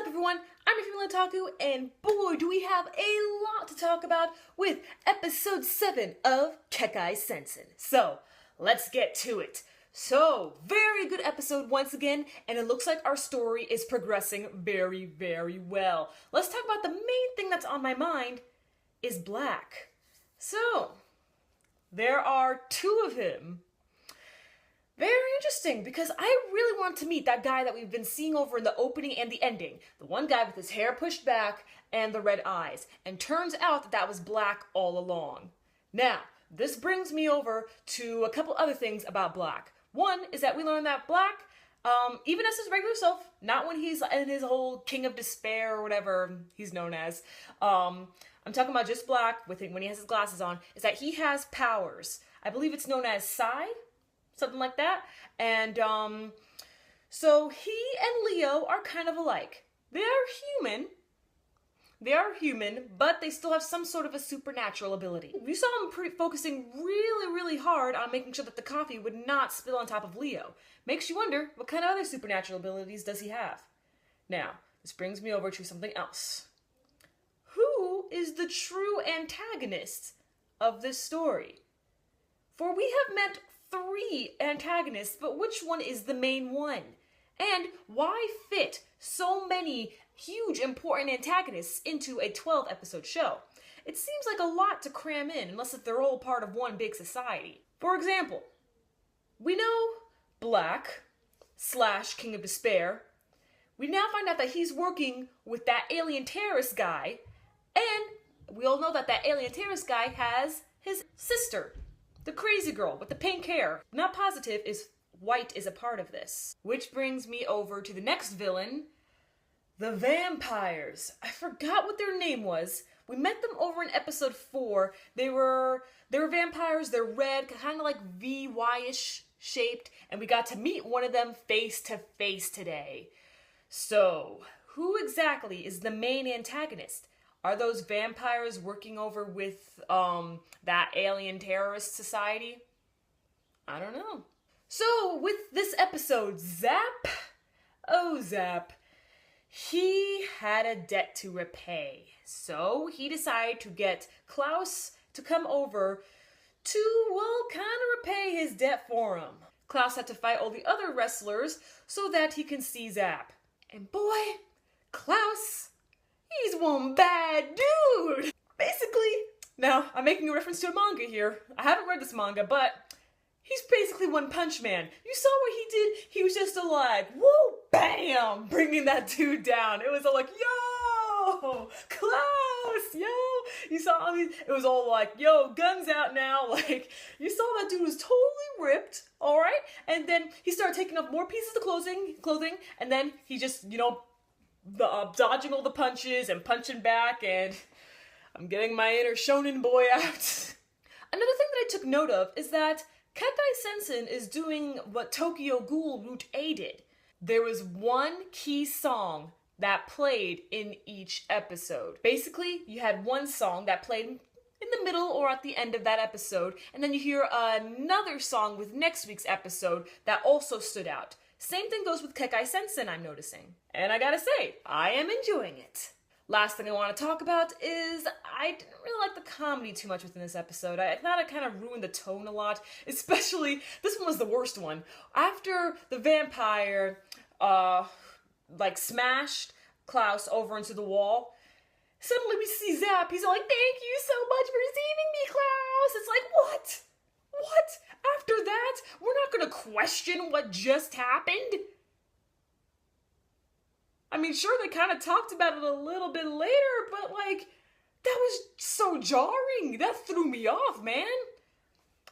up, everyone? I'm your female Otaku, and boy, do we have a lot to talk about with episode 7 of Kekai Sensen. So, let's get to it. So, very good episode once again, and it looks like our story is progressing very, very well. Let's talk about the main thing that's on my mind is Black. So, there are two of him. Very interesting, because I really want to meet that guy that we've been seeing over in the opening and the ending. The one guy with his hair pushed back and the red eyes. And turns out that was Black all along. Now, this brings me over to a couple other things about Black. One is that we learn that Black, even as his regular self, not when he's in his whole King of Despair or whatever he's known as, I'm talking about just Black with him when he has his glasses on, is that he has powers. I believe it's known as Psi. Something like that. And so he and Leo are kind of alike. They are human, but they still have some sort of a supernatural ability. We saw him focusing really hard on making sure that the coffee would not spill on top of Leo. Makes you wonder, what kind of other supernatural abilities does he have? Now, this brings me over to something else. Who is the true antagonist of this story? For we have met 3 antagonists, but which one is the main one? And why fit so many huge important antagonists into a 12-episode show? It seems like a lot to cram in, unless if they're all part of one big society. For example, we know Black / King of Despair. We now find out that he's working with that alien terrorist guy, and we all know that that alien terrorist guy has his sister, the crazy girl with the pink hair. Not positive if white is a part of this. Which brings me over to the next villain, the vampires. I forgot what their name was. We met them over in episode 4. They were vampires. They're red, kind of like VY-ish shaped, and we got to meet one of them face to face today. So, who exactly is the main antagonist? Are those vampires working over with, that alien terrorist society? I don't know. So, with this episode, Zap, oh Zap, he had a debt to repay. So, he decided to get Klaus to come over to, well, kind of repay his debt for him. Klaus had to fight all the other wrestlers so that he can see Zap. And boy, Klaus, he's one bad dude! Basically, now, I'm making a reference to a manga here. I haven't read this manga, but he's basically One Punch Man. You saw what he did? He was just like, whoa, bam! Bringing that dude down. It was all like, yo! Klaus! Yo! You saw all these, it was all like, yo, guns out now. Like, you saw that dude was totally ripped, alright? And then he started taking off more pieces of clothing, and then he just, dodging all the punches and punching back, and I'm getting my inner shonen boy out. Another thing that I took note of is that Kekai Sensen is doing what Tokyo Ghoul Route A did. There was one key song that played in each episode. Basically, you had one song that played in the middle or at the end of that episode, and then you hear another song with next week's episode that also stood out. Same thing goes with Kekai Sensen, I'm noticing. And I gotta say, I am enjoying it. Last thing I want to talk about is I didn't really like the comedy too much within this episode. I thought it kind of ruined the tone a lot, especially, this one was the worst one. After the vampire, smashed Klaus over into the wall, suddenly we see Zap. He's all like, thank you so much for saving me, Klaus. It's like, what? What? After that, we're not gonna question what just happened? I mean, sure, they kind of talked about it a little bit later, but, like, that was so jarring. That threw me off, man.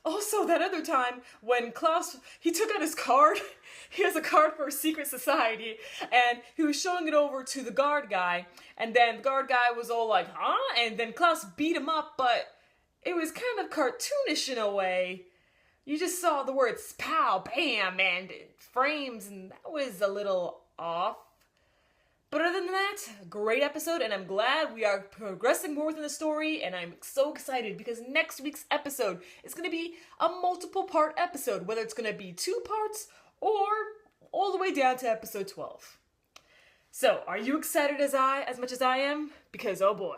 Also, that other time when Klaus, he took out his card. He has a card for a secret society, and he was showing it over to the guard guy, and then the guard guy was all like, huh? And then Klaus beat him up, but it was kind of cartoonish in a way. You just saw the words pow, bam, and frames, and that was a little off. But other than that, great episode, and I'm glad we are progressing more within the story, and I'm so excited because next week's episode is going to be a multiple part episode, whether it's going to be 2 parts or all the way down to episode 12. So, are you excited as much as I am? Because, oh boy,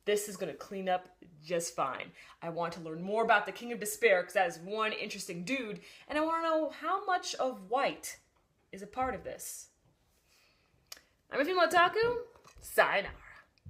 this is going to clean up just fine. I want to learn more about the King of Despair because that is one interesting dude, and I want to know how much of white is a part of this. I'm Ifeema Otaku. Sayonara.